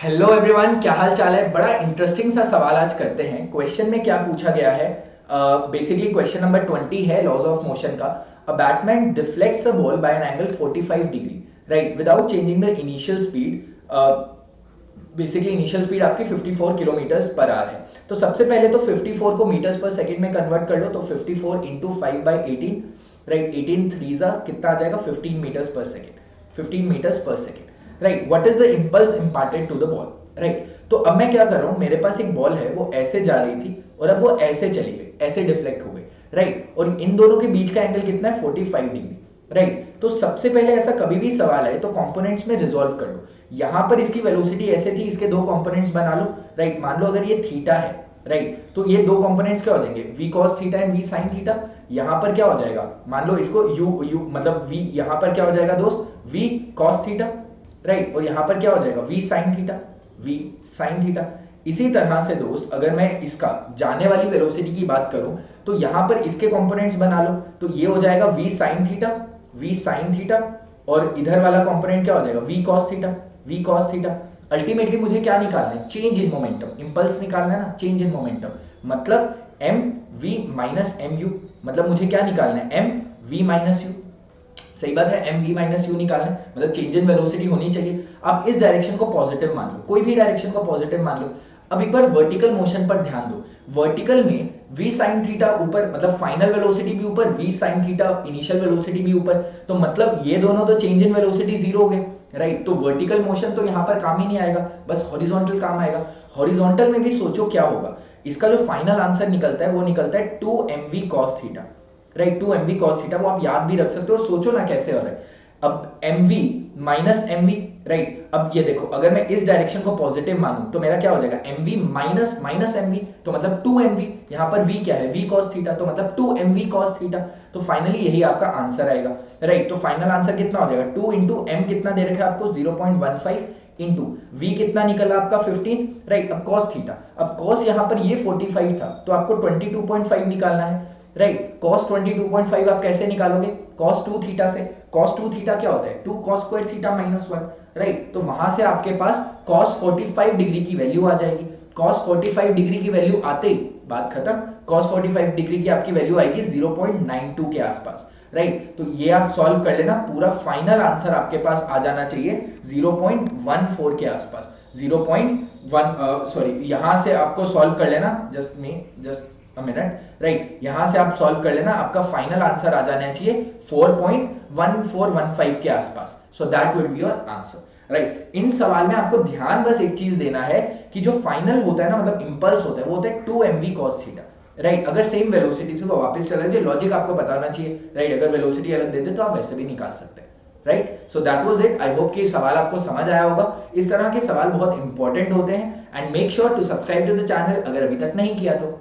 Hello everyone, क्या हाल चाल है। बड़ा इंटरेस्टिंग सा सवाल आज करते हैं। क्वेश्चन में क्या पूछा गया है, बेसिकली क्वेश्चन नंबर 20 है लॉज ऑफ मोशन का। अ Batman deflects a ball by an angle 45 degree, right, without changing the initial speed. Basically initial speed आपकी 54 किलोमीटर्स पर आवर है। तो सबसे पहले तो 54 को मीटर्स पर सेकंड में कन्वर्ट कर लो, तो 54 इंटू 5/18, राइट, 18 थ्रीजा कितना आ जाएगा, 15 metres per second, 15 metres per second, right. What is the impulse imparted to the ball, right. तो अब मैं क्या कर रहा हूं, मेरे पास एक बॉल है, वो ऐसे जा रही थी और अब वो ऐसे चली गई, ऐसे डिफ्लेक्ट हो गई, राइट। और इन दोनों के बीच का एंगल कितना है, 45 डिग्री, राइट। तो सबसे पहले ऐसा कभी भी सवाल है तो कंपोनेंट्स में रिजॉल्व कर लो। यहां पर इसकी वेलोसिटी ऐसे थी, इसके दो कंपोनेंट्स बना लो, राइट। मान लो अगर ये थीटा है, राइट, तो ये दो कंपोनेंट्स क्या हो जाएंगे, v cos theta and v sin theta. यहां पर क्या हो जाएगा, मान लो इसको u मतलब v, यहां पर क्या हो जाएगा दोस्त, v cos थीटा, राइट। और यहां पर क्या हो जाएगा, v sin theta, v sin theta. इसी तरह से दोस्त अगर मैं इसका जाने वाली वेलोसिटी की बात करूं तो यहां पर इसके कंपोनेंट्स बना लो, तो ये हो जाएगा v sin theta, v sin theta, और इधर वाला कंपोनेंट क्या हो जाएगा, v cos theta, v cos theta. Ultimately मुझे क्या निकालना है, चेंज इन मोमेंटम, इंपल्स निकालना है ना, चेंज इन मोमेंटम मतलब M V minus M U, मतलब मुझे क्या निकालना है, एम वी माइनस यू। सही बात है, एम वी माइनस यू निकालना है, मतलब चेंज इन वेलोसिटी होनी चाहिए। आप इस डायरेक्शन को पॉजिटिव मान लो, कोई भी डायरेक्शन को पॉजिटिव मान लो। अब एक बार वर्टिकल मोशन पर ध्यान दो, वर्टिकल में v sin थीटा ऊपर, मतलब फाइनल वेलोसिटी भी ऊपर, v sin theta initial velocity भी ऊपर, तो मतलब ये दोनों तो चेंज इन वेलोसिटी जीरो हो गए, राइट। तो वर्टिकल मोशन तो यहां पर काम ही नहीं आएगा, बस हॉरिजॉन्टल काम आएगा। हॉरिजॉन्टल में भी सोचो क्या होगा, इसका जो फाइनल आंसर निकलता है वो निकलता है 2mv cos theta, right, 2mv cos theta. वो आप याद भी रख सकते हो, सोचो ना कैसे हो रहा है। अब mv माइनस mv, राइट। अब ये देखो, अगर मैं इस डायरेक्शन को पॉजिटिव मानूं तो मेरा क्या हो जाएगा, mv माइनस माइनस mv, तो मतलब 2mv। यहां पर v क्या है, v cos थीटा, तो मतलब 2mv cos थीटा। तो फाइनली यही आपका आंसर आएगा, राइट। तो फाइनल आंसर कितना हो जाएगा, 2 इंटू एम कितना दे रखा है आपको, 0.15 इंटू v कितना निकला आपका 15, राइट। अब cos थीटा, अब cos यहां पर ये 45 था तो आपको 22.5 निकालना है, राइट। cos 22.5 आप कैसे निकालोगे, cos 2 थीटा से। cos 2 थीटा क्या होता है, 2 cos square theta minus 1, right. तो वहां से आपके पास cos 45 डिग्री की वैल्यू आ जाएगी। cos 45 डिग्री की वैल्यू आते ही बात खत्म। cos 45 डिग्री की आपकी वैल्यू आएगी 0.92 के आसपास, राइट। तो ये आप सॉल्व कर लेना, पूरा फाइनल आंसर आपके पास आ जाना चाहिए 0.14 के आसपास, 0.1 सॉरी, यहां से आपको सॉल्व कर लेना, जस्ट अ मिनट, राइट। यहां से आप सॉल्व कर लेना, आपका फाइनल आंसर आ जाना चाहिए 4.1415 के आसपास। So that will be your answer, right. इन सवाल में आपको ध्यान बस एक चीज देना है कि जो फाइनल होता है ना, मतलब इंपल्स होता है, वो होता है 2mv cos थीटा, राइट। अगर सेम वेलोसिटी से वो वापस चला जाए, लॉजिक आपको बताना चाहिए, राइट। अगर वेलोसिटी अलग दे दे तो आप वैसे भी निकाल सकते हैं, right. So that was it. I hope कि सवाल आपको समझ आया होगा। इस तरह के सवाल बहुत इंपॉर्टेंट होते हैं, and make sure to subscribe to the channel अगर अभी तक नहीं किया तो।